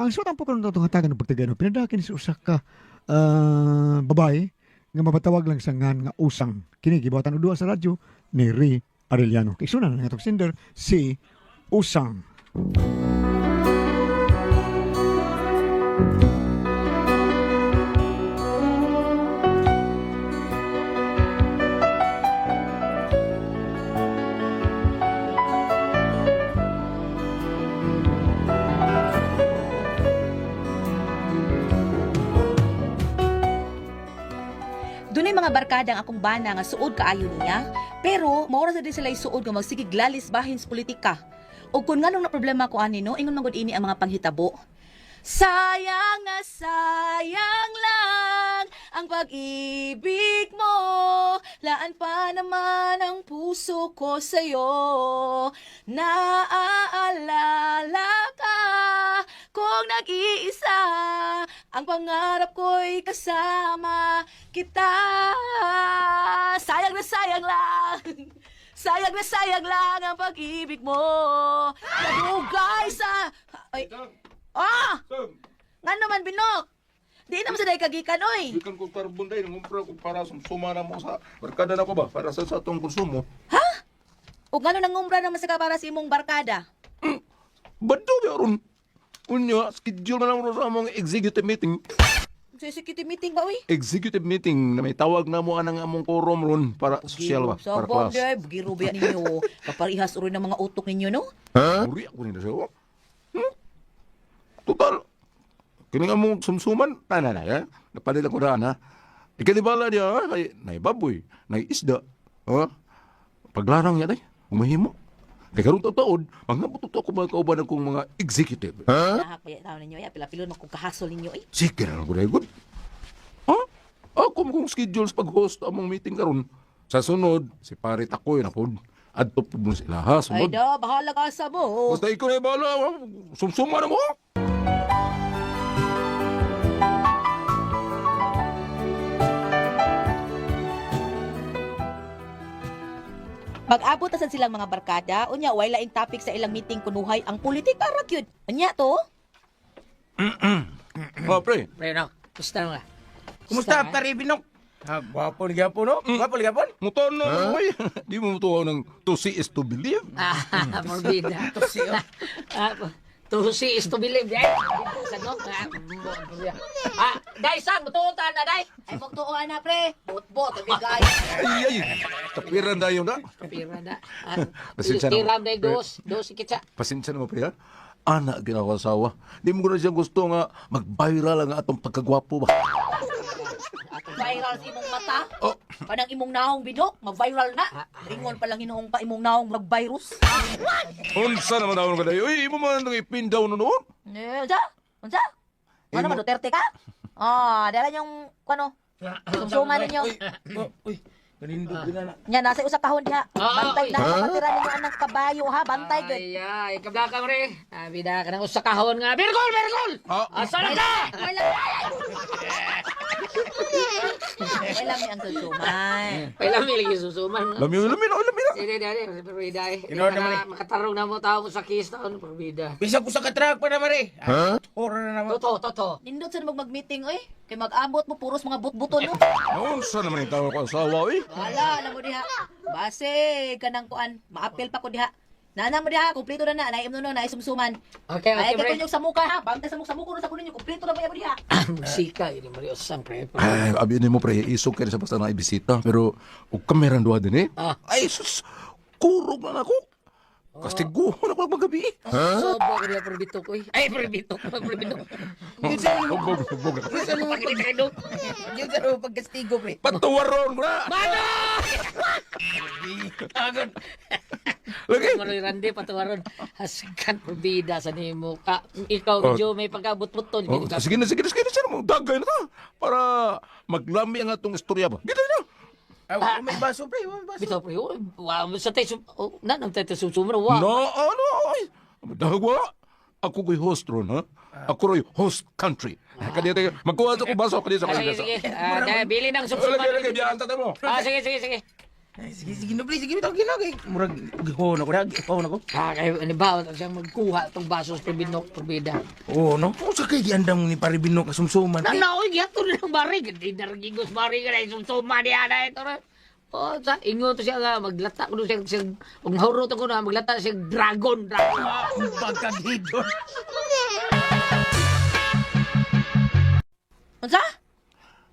Ang suot ang pagkaroon ng hatagan ng pagtagano, pinadakin sa usa ka babae nga mabatawag lang sa ngan nga usang. Kini gibawatan og duha sa radyo ni Ray Arellano. Kay sunan nga itong sender si Usang. Dunay mga barkada ang akong bana nga suod kaayo niya, pero maura sa din sila suod nga magsigig lalis bahin sa politika. O kung nganong na problema ko ani no, ingon magud ini ang mga panghitabo. Sayang na sayang lang ang pag-ibig mo. Laan pa naman ang puso ko sa'yo. Naaalala ka kung nag-iisa. Ang pangarap ko'y kasama kita. Sayang na sayang lang. Sayang na sayang lang ang pag-ibig mo. Nadugay sa... Ay, nga naman, Binok. Di naman sa dahi kagikan, oy. Ikan ko karbon day, nangumpra ko para sumsuma na mo sa barkada na ko ba? Para sa atong konsumo. Ha? O gano'n nangumbra naman sa para sa imong barkada? Bado yaron. Unya, schedule na lang mo sa among executive meeting. Sa executive meeting ba, oy? Executive meeting na may tawag na mo anang among quorum ron para social ba? Para Sabang, class. bugiro ba ninyo? Kaparihas rin ng mga utok ninyo, no? Uri ako nila siya. Total. Kini nga mong sumsuman, na, napalila ko na, ikalibala niya, kay naibaboy, naisda, paglarang niya, umahimo. Kaya karong taon, magnabutot ako mga kauban akong mga executive. Nahak pa tao ninyo, pila-pilo na kung kahasol ninyo, eh. Sige na ako na good. Ako kung schedule sa pag-host among meeting karon. Sa sunod, si pare Takoy na pod. Adto po mo sila ha, Ay sunod. da, bahala ka sa mo. Basta ikaw na bala, sumsuma na mo. Mag-abot asan silang mga barkada, unya way laing topic sa ilang meeting kunuhay ang politika ra gyud. Anya to? Pre. Pre, no? Gusto nga. Kumusta, pare Binok? Gwapo ni Gapon, no? Gwapo ni Gapon? Mutuan na, boy. Di mo mutuan ng to see is to believe. Morbida. To see is to believe, eh? Dito sa no? Dai, sang, mutuutan na, dai. Ay magtuoan na pre. Bot-bot, bigay. Ay, tapiran na yun na. Kapira na. Pasensya na. Tiram na yung dos kitsa. Pasensya na mo, pre, ha? Anak, ginakasawa. Di mo ko na siya gusto nga mag-viral ang atong pagkagwapo ba? Viral sa imong mata. Oh. Kanang imong naong Binok, mag-viral na. Ringon pa lang hinuong pa imong naong mag-virus. Unsa naman daw ka dayo? Uy, mo man nang ipindaw no noon? Unsa? Unsa? Ano naman, Duterte ka? Dala niyong, ano, sumsuma ninyo. Uy, kanindog na na. Nya, nasa usa kahon diha. Bantay na, kapatira ninyo anang kabayo, ha? Bantay, good. Ay, kabla ka, pre. Bida ka ng usakahon nga. Birgol, Birgol! Asan ka? Alam niya ang susumay. Pailang lagi susuman. Lami na. Sige, dali. Perbida, eh. Inood naman, eh. Makatarong na mo tao sa kiss taon. Perbida. Bisa ko sa katrag pa na, pare. Toro na naman. Toto. Nindot sa mag-meeting, oy. Kay mag-abot mo, puros mga but-buton, no? Unsa naman yung tawag ko asawa, uy? Wala, alam mo diha. Base, kanang kuan, maapil pa ko diha. Nana mo diha, kumpleto na na, naim no, naisumsuman. Okay, Ay, pre. kaya sa muka, ha? Bantay sa muka no sa kunin, kumpleto na ba yan mo diha? Musika, yun yung Mario Sang, pre. Ay, abi ni mo pre, isog ka rin sa basta na ibisita. Pero, ug kameran duha din eh. Ay, sus, kurog na ako. Kastigo na ako magabi. So, bago niya perbito ko, eh. Ay, perbito. Bog. Ano mo pagkakado? Diyan sa ro pagkastigo, pre. Patuwaron ko na. Mano! Lagi. Maroy Randy, patawaron. Haskan perbida sa nimo ka. Ikaw, Joe, may pagkabot-buton. Oh, sige na. Sino mo? Dagay na ta. Para maglami ang atong istorya ba? Gito na. May baso, pre. May baso. Bito, pre. Wow, sa tayo, nanang tayo susumro, wow. No, ano? Ay, dagwa. Ako ko'y host ron, ha? Ako ro'y host country. Kaya magkuha sa ko baso. Kaya sa Sige, kanya. sige. Bili ng susuman. Lagi, biyahan tata mo. Sige. Ay, sige no, pre. Sige bitaw kina kay murag gihon ako dag. Gihon ako. Kaya ano ba, siyang magkuha itong basos kay Binok, Turbida. Oo, no? Kung sa kay giandam ni pare Binok kasumsuman. Nang naoy, giyato rin ang bari. Hindi na rin gigos bari ka na, sumsuma niya na ito na. O, sa ingo to siya nga, maglata ko siya, kung nahuruto ko na, maglata siya dragon. Pagkagidon. Unsa?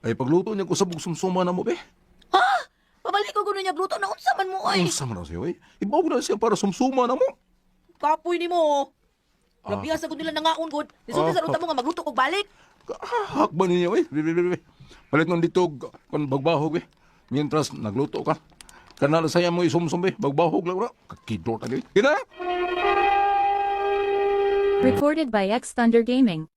Ay pagluto niya ko sa bugsumsuma na mo, be. Ha? Pabalik ko kuno niya gluto na unsa man mo ay. Ang sama na siya, eh. Ibaw na siya para sumsuma na mo. Kapoy ni mo. Grabe sa gud nila nangaon gud. Isulti sa ruta mo nga magluto kog balik. Kahak ba ninyo, eh? Palit nung dito, kung bagbahog, eh. Mientras nagluto ka. Kanala saya mo isumsum, eh. Bagbahog lang na. Kakidor tayo, eh. Kina? Recorded by X Thunder Gaming.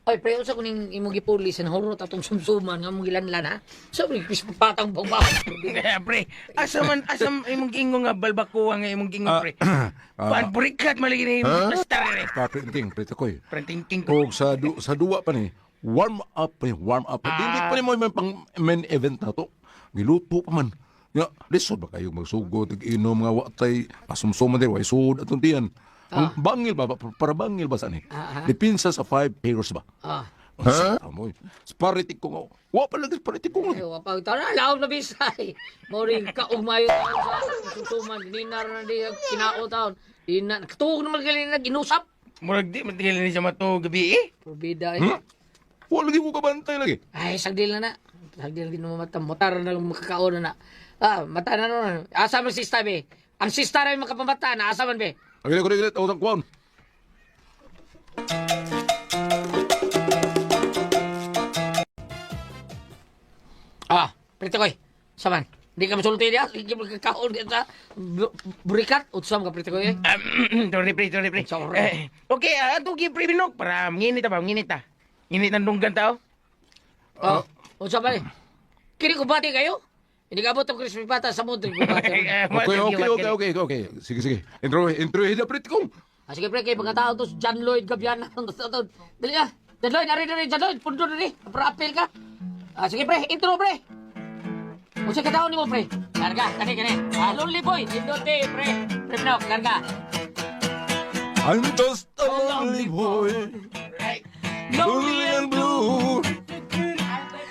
Ay, pre, sa kuning imong gipulis, nahurot atong sumsuman, nga mong gilanlan, ha? Sabi, Chris, patang bawbaw. Eh, pre, asam imong gingo nga balbakuha nga imong gingo, pre. Pan burikat malagi na imong basta, pre. Kaprinting, prito ko, eh. Printing king O ko. sa duwa pa ni, warm up pa ni, warm up. Hindi pa ni mo yung pang main event na to. Giluto pa man. Ya, lisod ba kayo magsugod, inom nga watay, asumsuman din, way sud atong tiyan. Ang bangil ba? Para bangil ba saan eh? Dipinsa sa 5 pairs ba? Ah. Ha? Amoy. Sparitik ko nga. Wa pa lagi sparitik ko Ay, nga. wapag tara, laog na bisay. Mauring kaugmayo taon sa sumsuman, dinar na di kinao taon. Dinar, katuog naman galing na ginusap. Murag di matigil ni siya mato gabi, eh. Turbida, eh. Wa lagi mo kabantay lagi. Ay, sagdil na. Sagdil din mo mata. Motar na lang makakaon na. Ah, mata na nun. Asa man sista, be? Ang sista rin makapamata na. Asa man, be? Agil ko rin utang kuwan. Ah, prito koy. Saman. Hindi ka masulti niya. Hindi ka magkakaon ka sa burikat. Utsam ka, prito koy. Sorry, pre, sorry, pre. Sorry. Okay, ato gi pre Binok para nginit ba, nginit ta. Nginit ng dunggan tao. Oh, utsam ba, eh? Kini ko bati kayo? Hindi ka abot ang crispy pata sa mundo. Okay. Sige. Intro hida prit ko. Ah, sige, pre, kayo pagkatao to, John Lloyd Gabiana. Dali ka. John Lloyd, nari, John Lloyd. Pundo na rin. Para apel ka. Ah, sige, pre, intro, pre. O sige, kataon ni mo, pre. Larga, kani. Ah, lonely boy. Indote, pre. Pre, Pinok, larga. I'm just a lonely boy. Lonely and blue.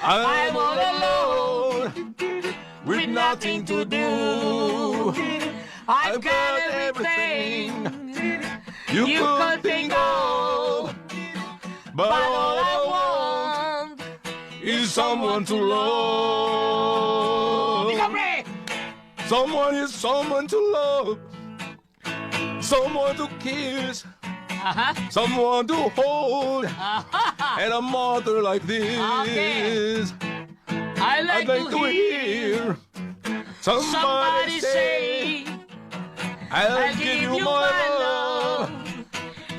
I'm all alone. With nothing to do. I've got everything You you could think of. But But all all I I want is someone to love. Ikaw, pre! Someone is someone to love. Someone to kiss. Aha. Someone to hold. And a mother like this. Okay. I I'd like to hear somebody Somebody say, say, I'll give you my love.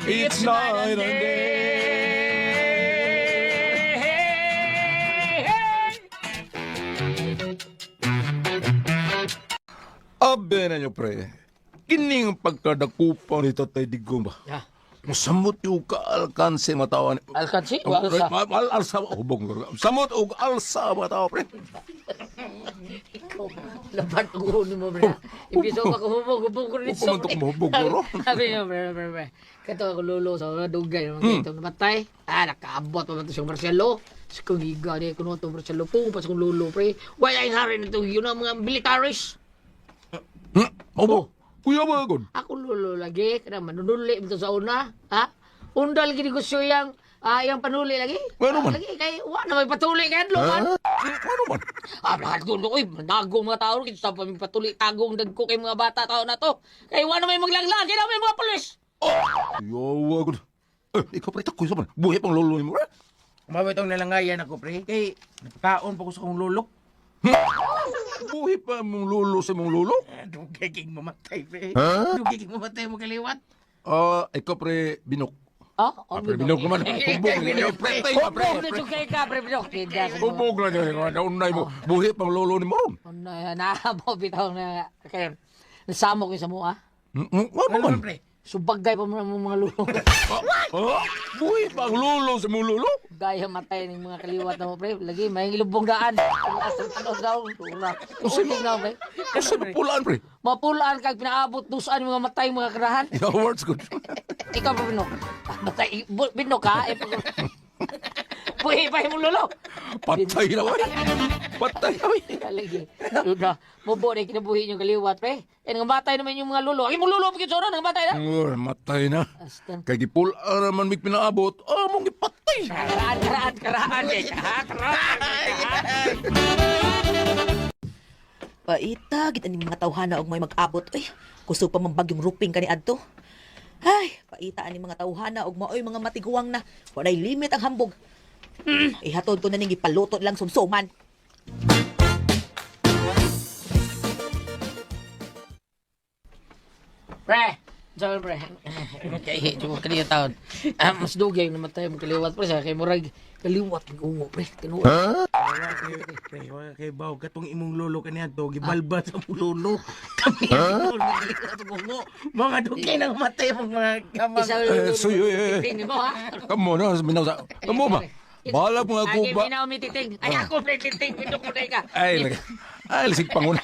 It's night and day. Abe na nyo, pre. Kining pagkadakupaw ni Tatay Digong ba? Yeah. Samot yung kaalkanse matawan. Alkansi? Alsa. Alsa. Hubong. Samot yung alsa matawa, pre. Laban ang ulo mo, pre. Impiso ka kumubog ko rin Huwag man ito kumubog, bro. Sabi niyo, pre. Kato ako lolo sa mga dugay. Ito namatay. Ah, nakaabot pa ba ito siyang Marcelo? Sa kong higa niya, kuno ito Marcelo. Pupas kong lolo, pre. Why ay harin ito yun ang mga militaris? Obo. Kuya ba, God? Ako lolo lagi. Kada manunuli ito sa una. Ha? Undal gini gusto yang yang panuli lagi. Ano man? Lagi kay wa na may patuli kay adlo man. Ano man? Lahat ko oy, nagong mga tao kita sa pamipatuli tagong dagko kay mga bata tao na to. Kay wa na may maglaglag, kay na may mga pulis. Yawa, God. Ikaw, pre, takoy sa man. Buhay pang lolo mo, pre. Mabay itong nalangayan ako, pre. Kay nagkaon pa ko sa kong lolo. Buhay pa mong lolo sa mong lolo? Dugay king mamatay, pre. Ha? Dugay king mamatay mo kaliwat. Ikaw, pre, Binok. Pre Binok naman. Hubog na. Pre, tayo pa, pre. Hubog na kay ka, pre Binok. Hubog na niya. Naunay mo. Buhay pang lolo ni Moron. Na mo bitaw na kay nasamo ko sa mua. Ano Ano man? man, pre? Subagay pa mo ng mga lulo. Buhi pa ang lulo sa mong lulo. Gaya matay ng mga kaliwat na mo, pre. Lagi, may ilubong daan. Ano daw? Tura. Usig na, pre. Kasi mapulaan, pre. Mapulaan kag pinaabot dusaan mga matay mga karahan. Yeah, words good. Ikaw pa, Binok. Matay, Binok ha? Buhi pa yung lulo. Patay na, oy. Patay na, oy. Lagi. Luna, mubo na kinabuhi yung kaliwat, pre. Eh, nangamatay naman yung mga lulo. Ay, mo lulo, pagkitsura, nangamatay na. Matay na. Astan. Kay gipulaan naman mig pinaabot. Mong gipatay. Karaan, eh. Karaan. Paita, gid ani mga tawhana og may mag-abot. Uy, kusog pa man bagyong ruping kani adto. Ay, paita ani mga tawhana og maoy mga matiguang na. Walay limit ang hambog. Ihatod ko na ning ipaluto lang sumsuman. Pre, sabi pre. Kaya cuma kaliwat taon. Mas dugay na matay mo kaliwat pre sa kay murag kaliwat ng ungo pre. Kinuha. Pre, wala kay baw katong imong lolo kaniya to gibalba sa mong lolo. Kami lolo kaliwat mo mo. Mga dugay nang matay mong mga kamang. Isa Suyo, titing mo ha. Kamo na, minaw sa... Kamo ba? Bahala mga Ay, guba. minaw mi titing. Ay ako pre titing pindok mo ka. Ay, lasig panguna.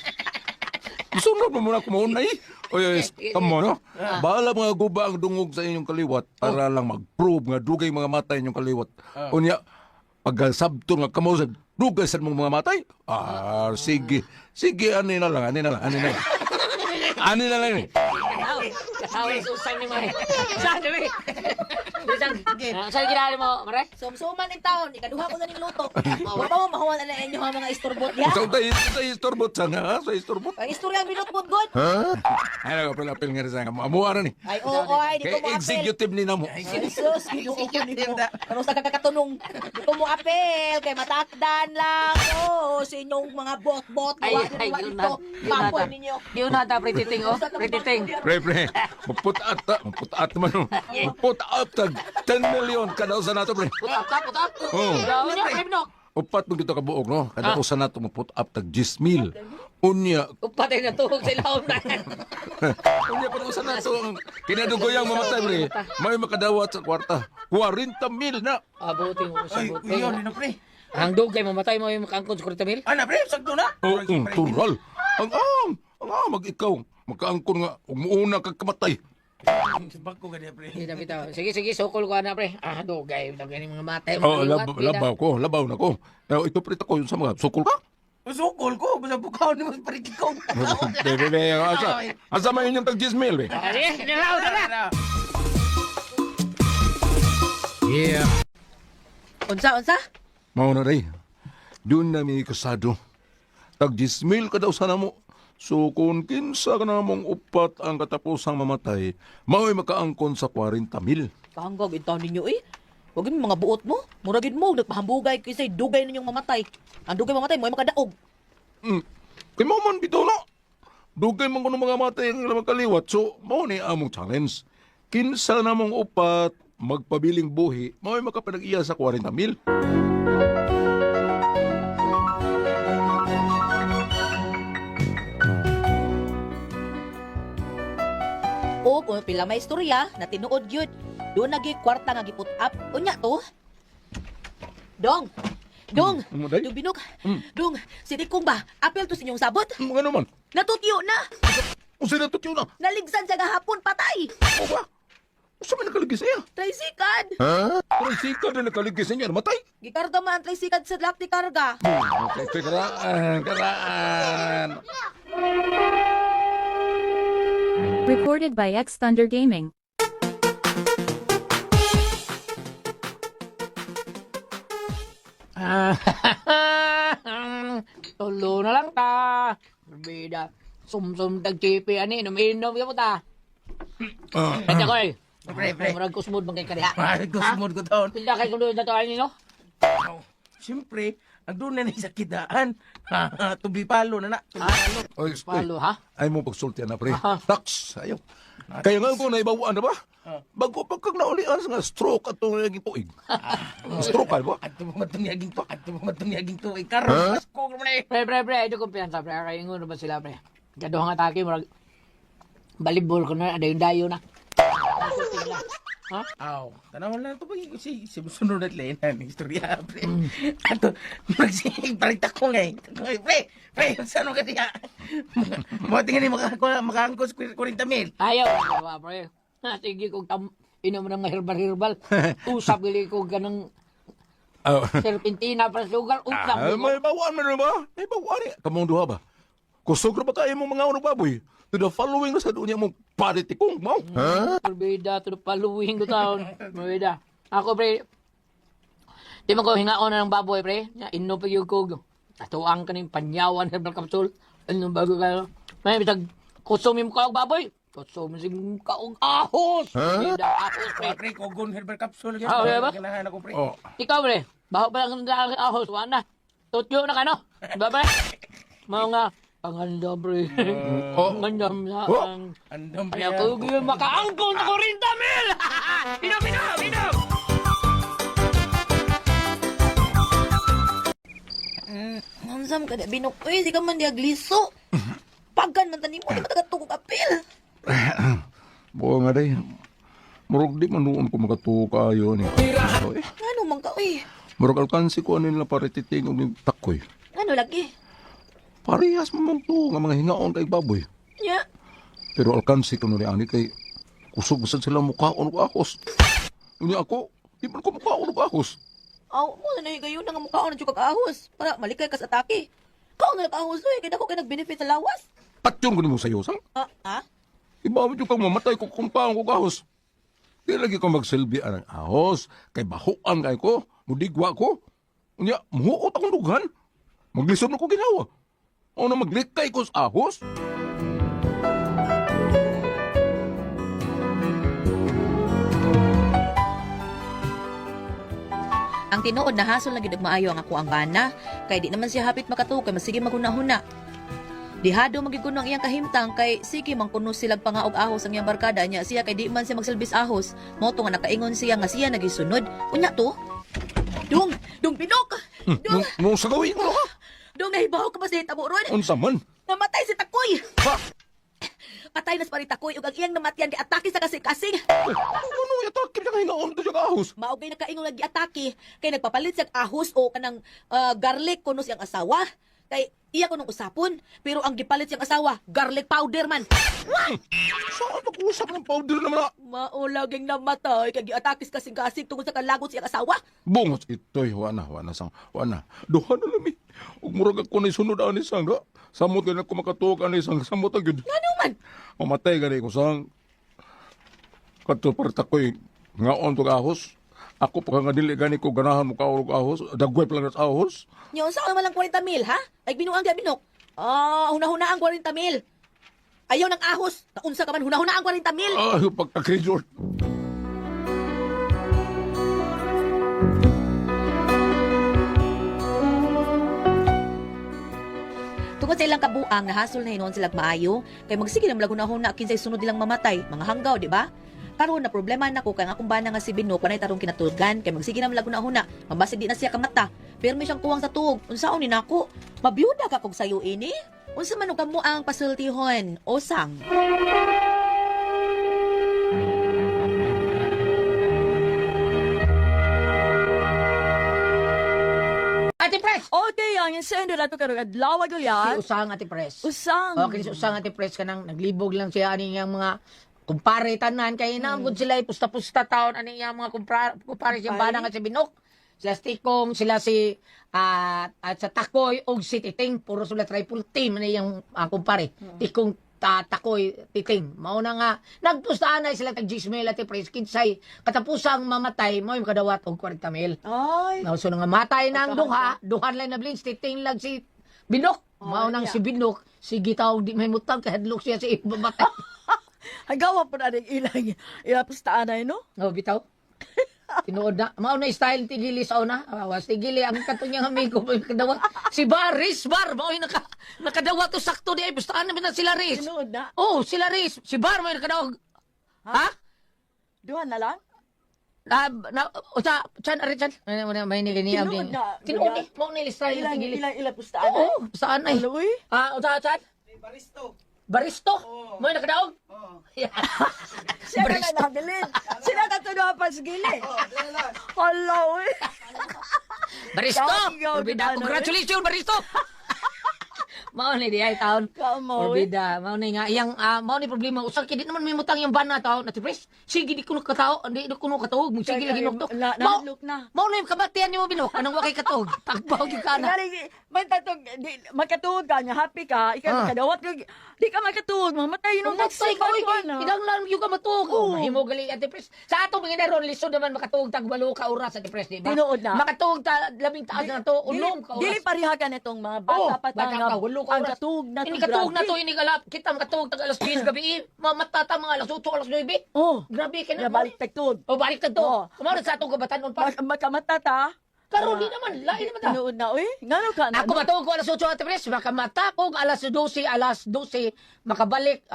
Sunod mo muna kumauna eh. Oy, kamo no? Bahala mga guba ang dungog sa inyong kaliwat para lang mag-prove nga dugay mga matay inyong kaliwat. Unya, pag-sabto nga kamo sa dugay sa mong mga matay. Sige. Sige, ani na lang. Ani na lang. Kasaway susang ni Mare. Saan ni? Saan ginali mo, Mare? Sumsuman in taon, ikaduha ko na ning luto. Wa pa mo mahuwal na inyo ang mga istorbot diha. Sa istorbot sana, sa istorbot. Ang istorya ang binutbot god. Ay, napil nga rin sa nga. Amuha ni. Ay oo, ay di ko Kay mo apel. executive ni namo. Jesus, ginoo ko nimo. Ano sa kakatunong? Di ko mo apel kay matakdan lang. Oh, sa inyong mga bot-bot Ay, wa ay, dito. yun na. Papoy ninyo. Yun na ta pretiting oh. Pretiting. Pre. Maputat naman. Maputat tag 10 million kada usa nato, pre. Putap. Oh. Daw niya, Ibnok. Upat mo kita kabuok, no? Kada usa nato maputat tag 10 mil. Unya, Upatay na tuhog sa ilawom na. unya kada usa nato ang kinadugoyang mamatay, pre. May makadawat sa kwarta. 40 mil na. Abuti mo sa Ay, buti. yun na pre. Ang dugay mamatay mo yung makangkon sa 40 mil. Ana pre, sakto na. Tural. Mag-ikaw. Magkaangkon nga. Umuuna kag kamatay. Bako kaniya pre. Hindi na bitaw. Sige, sukol ko na pre. Dugay ni mga matay mo. Labaw na ko. Ito pre ko yun sa mga sukol ka. Usukol ko, basta bukaw ni mas parikikaw. Bebe, asa man yung tag 10 mil, be. Ari, naraw na. Yeah. Unsa? Mao na ray. Doon na may kasado. Tag 10 mil ka daw sana mo. So kung kinsa ka na mong upat ang katapusang mamatay, mao'y makaangkon sa 40 mil. Kahanggag intaw ninyo eh. Wag mo mga buot mo. Muragid mo nagpahambugay kaysa dugay ninyong mamatay. Ang dugay mamatay mo ay makadaog. Kay mo man bitaw na. Dugay man ko ng mga matay ang ilang kaliwat. So, mao ni among challenge. Kinsa na mong upat, magpabiling buhi, mao'y makapanag-iya sa 40 mil. O kung pila may istorya na tinuod yun. Doon nagi kwarta nga giput up. Unya to. Dong. Ano day? Dong binok. Dong, si Dikong ba? Apel to sa inyong sabot? Mga naman. Natutyo na. O sila tutyo na. Naligsan sa gahapon patay. O ba? O sa may nakaligis niya? Tricycad. Pero sika na nakaligis niya. Matay. Gikarga man ang tricycad sa lakti karga. Karaan. Recorded by X Thunder Gaming. Tulo na lang ta. Bida. Sum tag-chipi ani. Inom ka mo ta. Kaya ko eh. Pre. Murag kusmod bang kay kariya. Pare ko sumod ko taon. Pinda kay kundo na to ani no. Siyempre, ang doon na sa kidaan. Tubi palo na na. Oy, Palo ha. ay mo pagsultian na pre. Tax, ayaw. Kaya nga ko naibawaan na ba? Bago pagkag naulian nga stroke at itong naging tuig. Stroke ka ba? At tumatong yaging to. Karon, mas ko naman eh. Pre, ito kumpiyansa pre. Kaya ingon ba sila pre. Kaduhang atake murag balibol ko na ada yung dayo na. Masulting lang. Ha? Aw, tanaw lang to pag si sunod at lenan ng istorya, pre. Ato, palit ako ngay. Pre, saan ka diya? Mo tingin ni makaangkos 40,000. Ayaw, diba, pre? Ha, sige kong inom ng herbal-herbal. Usap gali ko ganang serpentina para sa lugar. Usap May bawaan man na ba? May bawaan eh. Kamong duha ba? Kusog na ba tayo mong mga unang baboy? To the following na sa doon niya mong paritikong mo. Beda, to the following ko taon. Beda. Ako, pre, di man ko hingaon na ng baboy, pre. Inom pa yung kog. Tatuang ka ng panyawan herbal capsule. Ano bago ka? May bitag kusumin mo ka og baboy. Kusumin ka og ahos. Beda, ahos, pre. Pre, kogon herbal capsule. Okay ba? Kailangan ako, pre. Oh. Ikaw, pre. Baho pa lang ng ahos. Wala na. Tutyo na ka, no? Diba, pre? Mga panganda, pre. Pangandam na Oh. ang... Andam, pre. Kaya ko yung makaangkol na 40,000! Inom! Mansam ka na binok. Uy, di ka man diagliso. Pagkan man tani mo, di matagatugog apil. Buwa nga day. Murag di manuon ko makatuka ayo ni. Ano man ka, uy? Murag alkansi ko anin na parititing og ning takoy. Ano lagi? Parehas mo mong to nga mga hingaon kay baboy. Nya, Pero alkansi ko ni ani kay kusog sad sila mukhaon og ahos. Unya ako, di man ko mukhaon og ahos. aw mo na higayon nga mukhaon ng tsukag ahos. Para malikay ka sa atake. Kao na nag-ahos, uy. Kaya ako kay nag-benefit sa lawas. Patyon ko nimo sayo sang. Ha? Ibawit yung kang mamatay ko kung paong ko ahos. Di lagi ko magsilbi ang ahos. Kay bahuan kay ko. Mudigwa ko. Unya, muhuot akong dugan. Maglisod na ko ginawa. O na maglikay ko sa ahos. Ang tinuod na hasol na gid maayo ang ako ang bana. Kay di naman siya hapit makatukoy, masige maghuna-huna. Dihado magiguno ang iyang kahimtang kay sige mangkuno silag pangaog ahos ang iyang barkada niya siya kay di man siya magsilbis ahos. Moto nga nakaingon siya nga siya nagisunod. Unya to? Dong pinok. Nung sa gawin ko ha? Dong nahibaw ka ba sa hitabo ron? Unsa man? Namatay si Takoy. Ha? Patay na sa pari Takoy ug ang iyang namatyan kay atake sa kasing-kasing. Ano yatak? Kaya ka hingaon to siya ahos. Mao kay nakaingon nga giatake kay nagpapalit siya ahos o kanang garlic kuno siyang asawa. Kay iya ko nung usapon, pero ang gipalit siyang asawa, garlic powder man. Saan nag-usap ng powder naman na? Maulaging namatay kay giatakis kasing-kasing tungod sa kalagot siyang asawa. Bungos ito'y wana sang wana. Duha na lami. Ug murag ako na sunod ani sang da. Samot ganit ko makatuok ani sang samot agad. Ano man? Mamatay gani ko sang kadto parta ko'y ngaon to ahos. Ako pa nga dili gani ko ganahan mo kaulog ahos. Dagway pa lang sa ahos. Nyo, sa man lang 40,000, ha? Ay, binuang ka, binok. Huna-huna ang 40,000. Ayaw ng ahos. Naunsa ka man, huna-huna ang 40,000. Ah, pagka-resort. Tungkol sa ilang kabuang, nahasol na hinuon silang maayo, kay magsige na malaguna-huna kinsay sunod nilang mamatay, mga hanggaw, di ba? Karon na problema na ko kay ang akong bana nga si Bino panay tarong kinatulgan kay magsige na malaguna-huna, mabasig di na siya kamata. Pero may siyang tuwang sa tuog. Unsaon ni nako? Mabiyuda ka kog sayo ini? Unsa man og kamo ang pasultihon? Osang. Ate Pres! Okay, ang sender na ito karong adlaw ko yan. Si Usang Ate Pres. Usang. Okay, si Usang Ate Pres ka nang naglibog lang siya aning yang mga kumpare tanan kay naamgod sila pusta-pusta taon aning yang mga kumpare siya bana nga si Binok. Sila si Tikong, sila si at sa Takoy og si Titing, puro sila triple team na yung kumpare. Tikong Takoy, Titing. Mao na nga nagpustaan na sila tag Gismel Ate Pres kinsay katapusang mamatay mo yung kadawat og 40,000. Ay. Now, so nang matay ng duhan lang na blins, titing lang si Binok. Mao nang si Binok, sige tawag di may mutang, kahadlok siya sa ibabatay. Hagawa po na rin ilang ilapustaan na no? No, bitaw. Tinuod na. Mao na style tigili sa una. Was tigili ang katunyang amigo mo yung kadawat. Si Baris, mao yung nakadawat to sakto di ay bustaan naman na sila Riz. Sinuod na. Oh, sila Riz. Si Bar mo yung nakadawat. Ha? Duhan na lang? Chan, may niliniam din. Tinuod na. Tinuod eh. Mao na style Ilang tigili. ilapustaan na? Oo, saan ay? Aloy? Chan? Baristo. Mo yung nakadaog? Siya na nabilin. Sila natuloy pa sa gili. Hala, uy. Baristo! Ikaw, Orbida, ano, congratulations, Baristo! Mao ni di ay taon. Kamo, uy. Orbida, mao ni nga iyang mao ni problema usag kidi naman may mutang yung bana taon na tipres. Sige di kuno katao, di kuno katuog, mo sige lagi nokto. Nahadlok na. Mao ni kabatian nimo binok, anong wa kay katuog? Tagbaw gyud ka na. Dali, may tatog, di, makatuod ka niya, happy ka, ikaw makadawat ka, di ka makatuod, mamatay nung Nagsay ko na. idanglan yung ka matuog. Oo. Mahimo gali at tipres. Sa ato mga ron lisod naman makatuog tag 8 ka oras sa tipres di ba? Tinuod na. Makatuog ta labing taas na to, ulong ka Dili oras. pariha ka nitong mga Oo, bata pa bata nga, pa, walo ka ang oras. katug na Ini to, katuog na grabe. to ini galap. Kita makatuog tag alas 10 gabi. Mamatata mga alas 8 alas 9. Oh, Grabe ka na. nabalik tagtud. O balik ka to. Oo. Kumaro sa atong kabatanon pa. Makamata ta. Karo di naman, lain naman ta. Tinuod na, uy. Ngano ka na? Ako matawag ko alas 8 ate Pres, makamata ko alas 12, makabalik,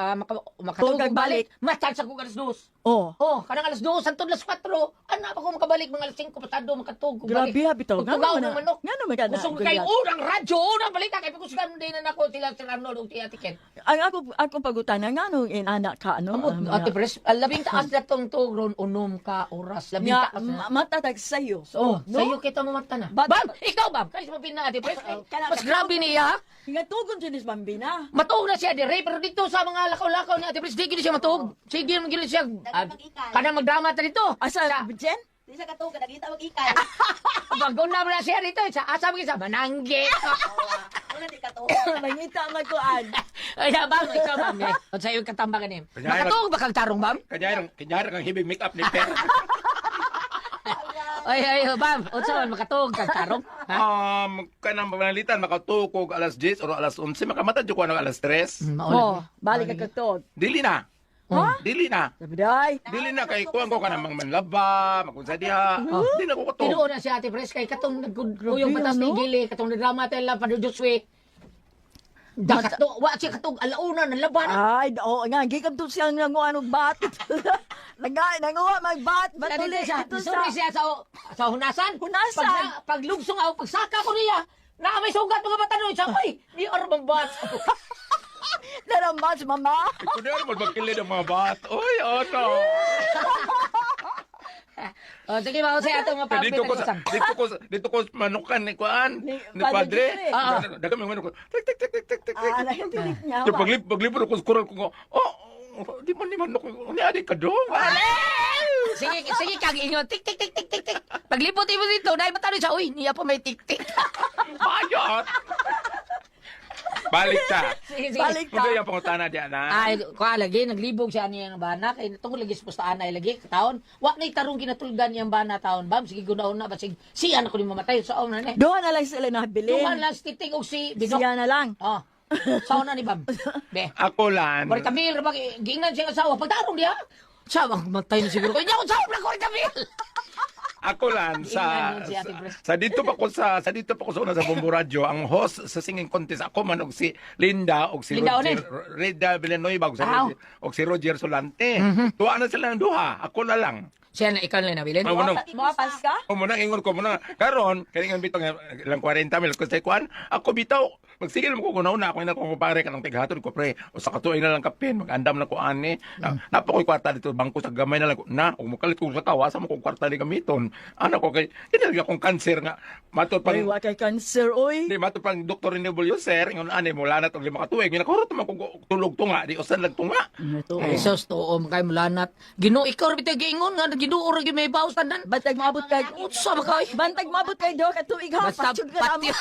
makatulog Tugag balik, matag sa kong alas 2. Oh. Oh, kanang alas 2, santod alas 4, anak ako makabalik mga alas 5 pasado, makatulog balik. Grabe ha, bitaw. Pagtugaw ng manok. Ngano man ka na? Gusto ko kay unang radyo, unang balita, kay pagkusugan din na ako sila Arnold o Tia Tiken. Ang ako pagutana, ngano inanak ka, ano? Ate Pres, labing taas na tong turon, unom ka oras, labing Nga, taas na. matatag sa'yo. Oh, no? sa'yo kita mamata na. But- Bam! Ikaw, Bam! Kalis mo pinati, Pres. Kana- Mas grabe niya, ha? Nga tugon siya ni Bambina. Matuog na siya dire, pero dito sa mga lakaw-lakaw ni Ate Pres, di gini siya matuog. Sige, magiging siya. Kanang magdrama ta dito. Asa, Jen? Di sa katog, nakita mag-ikay. Bago na na siya rito, sa asa mo sa manangge. Wala di katog. Mangita magkuan. Ay, Bam, ikaw, Bam. O sa iyo katambagan niya. Makatuog ba kang tarong, Bam? Kanya kang hibig make up ni Per. Ay, Bam. O sa makatuog kang tarong? Ha? Kanang panalitan makatukog alas 10 o alas 11 makamatad jud ko ng alas 3. Oh, balik ka katog. Dili na. Dili na. Sabiday. Dili na kay kuan ko kanang manlaba, makunsa diha. Dili na ko to. Tinuon na si Ate Pres kay katong nagkuyong Grabe, patas ni ano? Gili, katong drama tayo lang paduduswe. Dakato, wa siya katong alauna ng laban. Ay, oo nga, gikan to siya nga ano bat. Nanguha magbat. Batuli Siya, ito sorry sa... siya sa hunasan. Hunasan? Pag lugsong ako, pagsaka ko niya, na may sugat mga bata doon. Siya, ay, di arabang bat. Narambat, mama. Ito na mo magkilid ang mga bat. Oy, ano. O, sige ba, kasi atong mga Dito ko papitan dito ko manukan ni kuan Ni ni padre. Padre. Daga may manuk. Tik tik tik tik tik tik. Ah, nahimpilit niya. Yung paglipod ko skural ko. Oh, di man manok. Ni adik ka dong. Sige, kag inyo. Tik, tik, tik, tik, tik, tik. Paglipot mo dito, dahil bata rin siya, uy, niya pa may tik, tik. Bayot. Balik ta. Sige, sige. Balik ka. Kung yung pangutana diyan na. Ay, kuha lagi, naglibog siya niya ng bana, kaya itong lagi sa pustaan ay lagi, taon. Wa na'y tarong kinatulgan niyang bana taon, bam, sige, gunaon na, ba, sige, siya na ko ni mamatay, sa na ni. Doon na lang sila nabilin. Tuman lang, titig og si Binok. Siya na lang. Oh, sa na ni bam. Be, Ako lan. Bari Camille, rabag, giingnan siya asawa, pagtarong diya. Siya, matay na siguro. Kanya ko sa na ko Camille. Ako lang Ingnan yun si Ate Pres. sa dito pa ko sa una sa Bombo Radio ang host sa singing contest ako man og si Linda og si Linda Roger Reda Villanueva og si Aw. og si Roger Solante. Tuwa na sila ng duha. Ako na lang. Siya na ikaw na nabilin. Ang manong Mapas ka? o muna ingon ko muna karon kaning bitaw nga ilang 40 mil ko sa kuan ako bitaw magsigil mo ko kunauna ako ina ko pare kanang tighatod ko pre o sa katuig na lang kapin magandam na ko ani napakoy kwarta dito bangko sa gamay na lang ko na ug mukalit ko sa kawasa mo ko kwarta ni gamiton ana ko kay kinalga kong cancer nga matud pang Ay, wa kay cancer, oy. di matud pang doktor ni Bolio sir ingon ani mo lanat og 5 katuig ginakahurot man ko tulog tunga di usan nagtunga Ito. Jesus, tuom kay mulanat. Ginoo ikaw bitaw giingon nga ginoo ra gyud may bawas tanan. Bantag maabot kay... Utsa ba kay? Bantag maabot kay do katuig ha. Basta Patsud ka patio.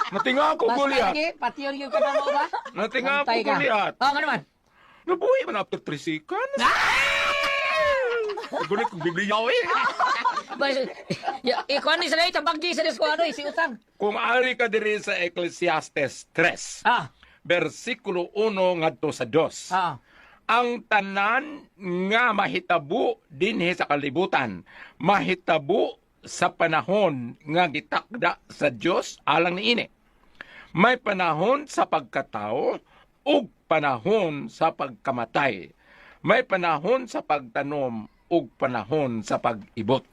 natinga ako Basta Goliath lagi, patio gyud ka na mo ba? natinga ako Bantay ka. Goliath Oh, nga naman. nabuhi man after 3 seconds gulit kong bibliyaw eh Ikaw ni sa lahat, bagay sa disko ano, si utang. Kung ari ka diri sa Ecclesiastes 3, Ah, versikulo 1 ngadto sa 2. ah. Ang tanan nga mahitabo dinhi sa kalibutan, mahitabo sa panahon nga gitakda sa Dios alang niini. May panahon sa pagkatao ug panahon sa pagkamatay. May panahon sa pagtanom ug panahon sa pag-ibot.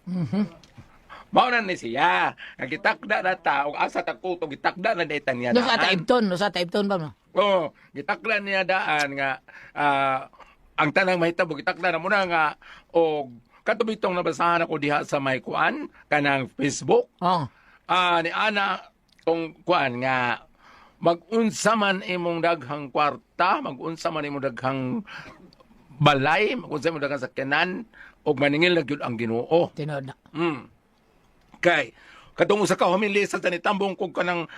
Mao na ni siya. Nga gitakda na ta ug asa ta kuto gitakda na dayta niya. No sa taibton ba mo? Oh, gitakda niya daan nga ang tanang mahitabo gitakda na mo na nga og katubitong nabasahan ako diha sa may kuan kanang Facebook. Oh. Ni ana tong kuan nga mag-unsa man imong daghang kwarta, mag-unsa man imong daghang balay, mag-unsa imong daghang sakyanan og maningil na gyud ang Ginoo. Tinod na. Kay katong usa ka homily sa tanitambong kog kanang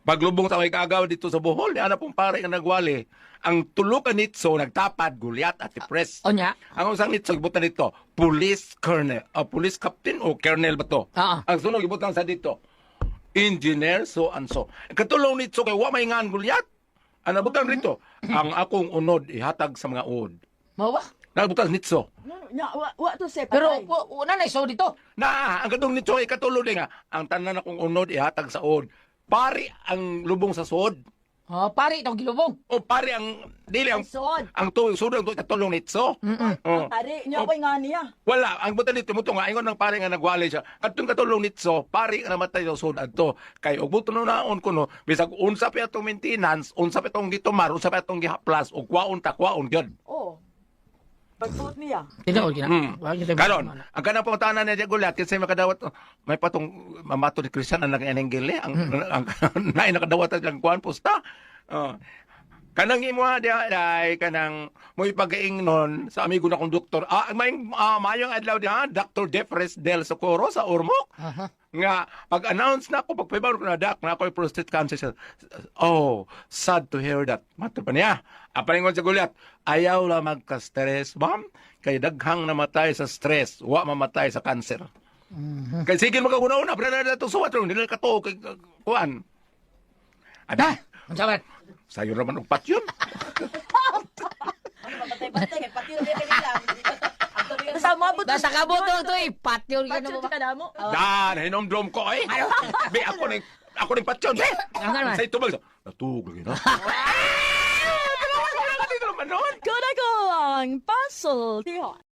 paglubong sa may kagaw dito sa Bohol, ni ana pong pare nga nagwali. Ang tulo ka nitso nagtapad Gulyat at Tipres. Onya. Ang usang nitso gibutan dito, police colonel, police captain o colonel ba to? Ang sunod gibutan sa dito, engineer so and so. Katulong nitso kay wa may ngan Gulyat. Ang nabutan rito, ang akong unod ihatag sa mga uod. Mao ba? Nabutan nitso. Nya, wa to say Pero patay. una na iso dito. Ang katong nitso ay katulong nga, ang tanan akong unod ihatag sa uod. Pari ang lubong sa suod. Oh, pare itong gilubong. O pari ang dili ang Sod. ang tuwing sunod ang katulong nitso. Oh. Ari, nya ko'y nga niya. Wala, ang buta nito mo nga ingon ng pare nga nagwali siya. Katong katulong nitso, pare nga namatay sa sud adto. Kay og buto naon kuno, bisag unsa pa atong maintenance, unsa pa atong gitumar, unsa pa atong gihaplas og kwaon gyud. Oh. Pagsuot niya. Tinod gina. Karon, ang kanang pangutanan niya Gulyat kasi makadawat may patong mamato ni Christian ang nag-enengel ang naay nakadawat ang kuan posta. Kanang imo dia ay kanang mo ipagaingnon sa amigo na kong doktor. Mayong adlaw dia Dr. Jeffres del Socorro sa Ormoc. Nga pag-announce na ako pagpaybaw ko na dak na ako prostate cancer. Oh, sad to hear that. Mato pa niya. Apalingon sa Gulyat, ayaw la magka-stress, ma'am. Kay daghang namatay sa stress, wa mamatay sa cancer. Kay sige magkaguna-una, pero na ito suwat rin, nila kato, kay kuan. Ada, Unsa man? sayo naman og patyon. Patay-patay, kay pati rin kanila. Basta mabot. Basta kabuto to patyo ka na Patyo mo. ka na mo. Dan, hinumdrom ko eh. Be, ako ning patyon, be. Ang naman. Sa ito ba? Natug lagi na. Dito naman nun. Kuna ko ang puzzle. Tiyo.